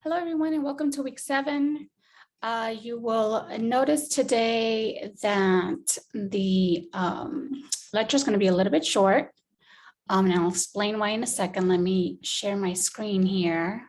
Hello, everyone, and welcome to week 7. You will notice today that the lecture is going to be a little bit short, and I'll explain why in a second. Let me share my screen here.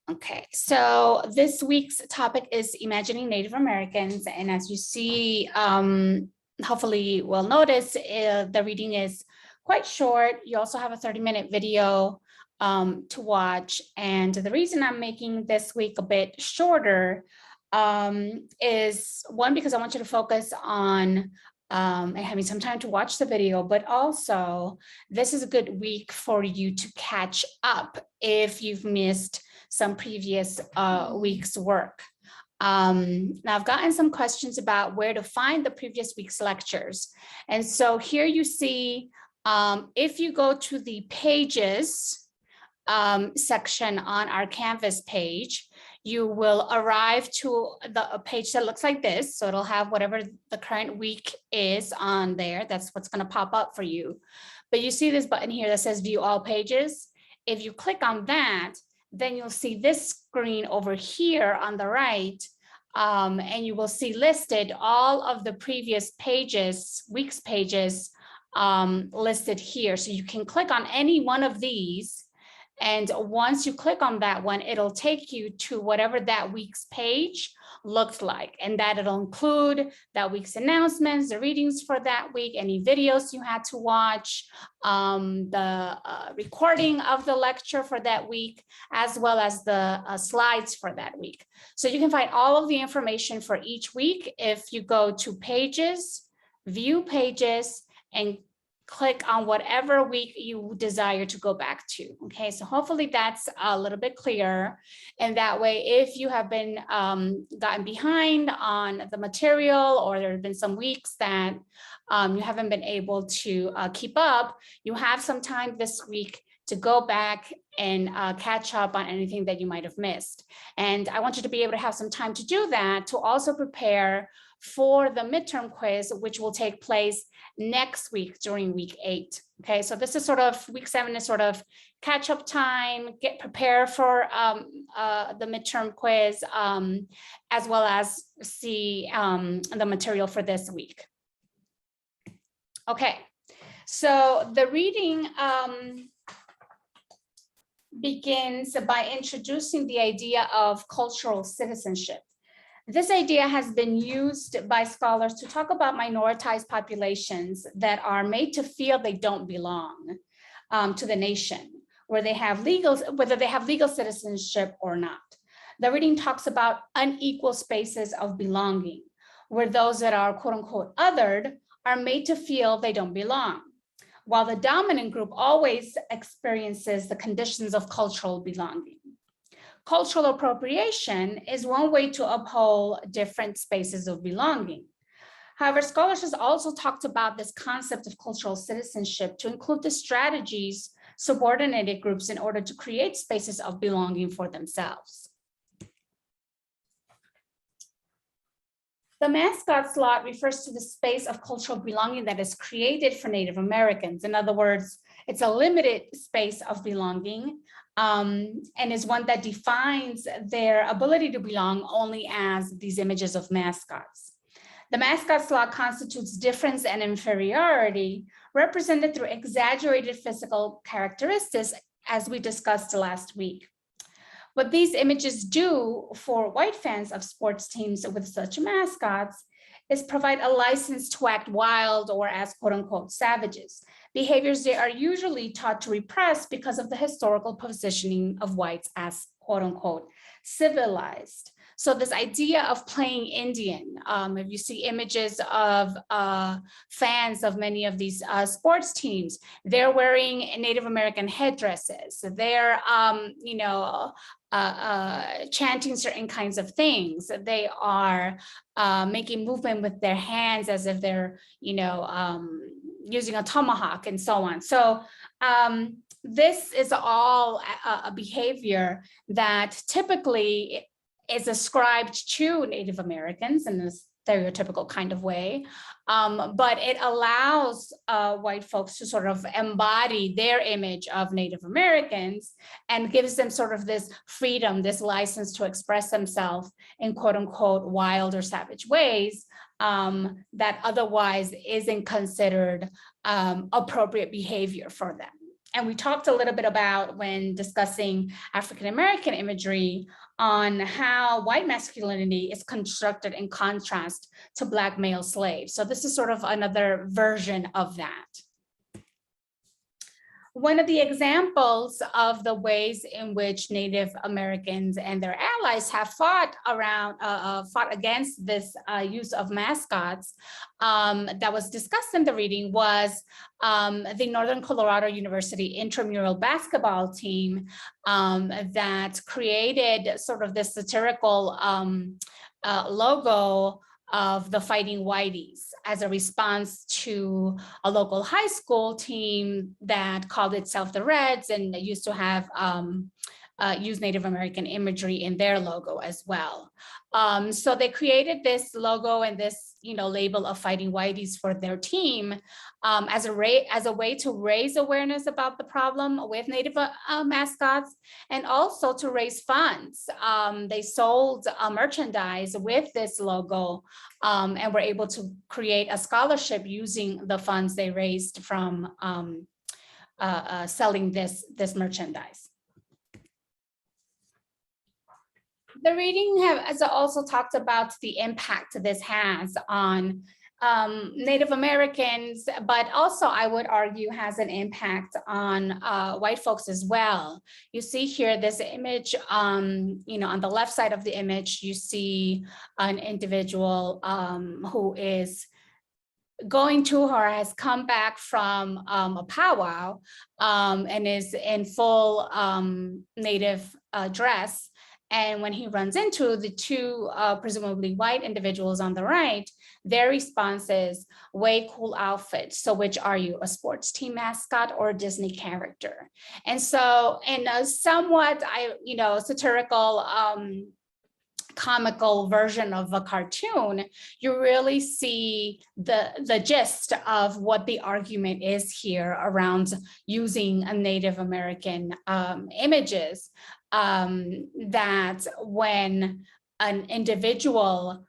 Okay, so this week's topic is imagining Native Americans, and as you see, hopefully will notice the reading is quite short. You also have a 30-minute video to watch, and the reason I'm making this week a bit shorter is one, because I want you to focus on and having some time to watch the video, but also this is a good week for you to catch up if you've missed some previous week's work. Now I've gotten some questions about where to find the previous week's lectures. And so here you see, if you go to the pages section on our Canvas page, you will arrive to a page that looks like this. So it'll have whatever the current week is on there. That's what's going to pop up for you. But you see this button here that says view all pages. If you click on that, then you'll see this screen over here on the right, and you will see listed all of the previous pages, week's pages listed here. So you can click on any one of these, and once you click on that one, it'll take you to whatever that week's page looks like, and that it'll include that week's announcements, the readings for that week, any videos you had to watch, the recording of the lecture for that week, as well as the slides for that week. So you can find all of the information for each week if you go to pages, view pages, and click on whatever week you desire to go back to. Okay, so hopefully that's a little bit clearer. And that way, if you have been gotten behind on the material, or there have been some weeks that you haven't been able to keep up, you have some time this week to go back and catch up on anything that you might have missed. And I want you to be able to have some time to do that, to also prepare for the midterm quiz, which will take place next week during week 8. Okay, so this is sort of week 7 is sort of catch up time, get prepared for the midterm quiz, as well as see the material for this week. Okay, so the reading begins by introducing the idea of cultural citizenship. This idea has been used by scholars to talk about minoritized populations that are made to feel they don't belong to the nation, whether they have legal citizenship or not. The reading talks about unequal spaces of belonging, where those that are quote unquote othered are made to feel they don't belong, while the dominant group always experiences the conditions of cultural belonging. Cultural appropriation is one way to uphold different spaces of belonging. However, scholars have also talked about this concept of cultural citizenship to include the strategies subordinated groups in order to create spaces of belonging for themselves. The mascot slot refers to the space of cultural belonging that is created for Native Americans. In other words, it's a limited space of belonging, and is one that defines their ability to belong only as these images of mascots. The mascot slot constitutes difference and inferiority represented through exaggerated physical characteristics, as we discussed last week. What these images do for white fans of sports teams with such mascots is provide a license to act wild or as quote unquote savages, behaviors they are usually taught to repress because of the historical positioning of whites as quote unquote civilized. So this idea of playing Indian, if you see images of fans of many of these sports teams, they're wearing Native American headdresses. They're, chanting certain kinds of things. They are making movement with their hands as if they're, using a tomahawk and so on. So this is all a behavior that typically is ascribed to Native Americans and is stereotypical kind of way. But it allows white folks to sort of embody their image of Native Americans and gives them sort of this freedom, this license to express themselves in quote unquote wild or savage ways that otherwise isn't considered appropriate behavior for them. And we talked a little bit about, when discussing African-American imagery, on how white masculinity is constructed in contrast to Black male slaves. So this is sort of another version of that. One of the examples of the ways in which Native Americans and their allies have fought against this use of mascots that was discussed in the reading was the Northern Colorado University intramural basketball team that created sort of this satirical logo of the Fighting Whiteys as a response to a local high school team that called itself the Reds and used to have use Native American imagery in their logo as well. So they created this logo and this label of Fighting Whiteys for their team as a way to raise awareness about the problem with Native mascots, and also to raise funds. They sold merchandise with this logo and were able to create a scholarship using the funds they raised from selling this merchandise. The reading has also talked about the impact this has on Native Americans, but also I would argue has an impact on white folks as well. You see here this image, on the left side of the image, you see an individual who is going to or has come back from a powwow and is in full Native dress. And when he runs into the two presumably white individuals on the right, their response is, "Way cool outfit. So which are you, a sports team mascot or a Disney character?" And so in a somewhat satirical comical version of a cartoon, you really see the gist of what the argument is here around using a Native American images. That when an individual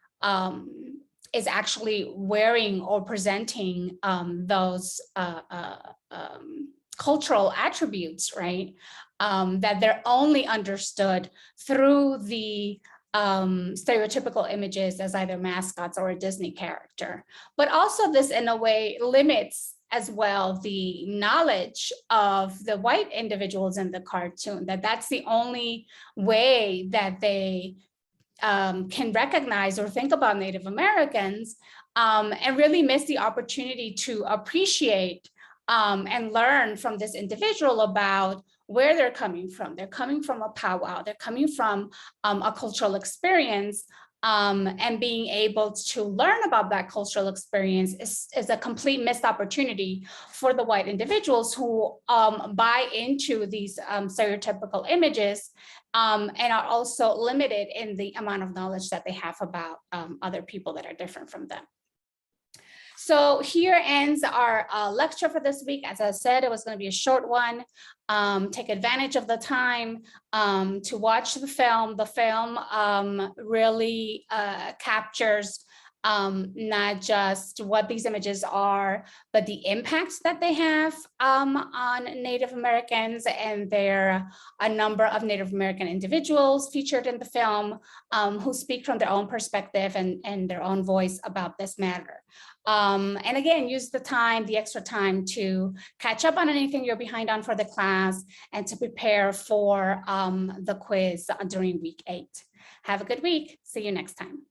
is actually wearing or presenting those cultural attributes, right, that they're only understood through the stereotypical images as either mascots or a Disney character. But also this in a way limits as well the knowledge of the white individuals in the cartoon, that's the only way that they can recognize or think about Native Americans, and really miss the opportunity to appreciate and learn from this individual about where they're coming from. They're coming from a powwow, they're coming from a cultural experience, and being able to learn about that cultural experience is a complete missed opportunity for the white individuals who buy into these stereotypical images and are also limited in the amount of knowledge that they have about other people that are different from them. So here ends our lecture for this week. As I said, it was going to be a short one. Take advantage of the time to watch the film. The film really captures not just what these images are, but the impacts that they have on Native Americans. And there are a number of Native American individuals featured in the film who speak from their own perspective and their own voice about this matter. And again, use the extra time to catch up on anything you're behind on for the class and to prepare for the quiz during week 8. Have a good week. See you next time.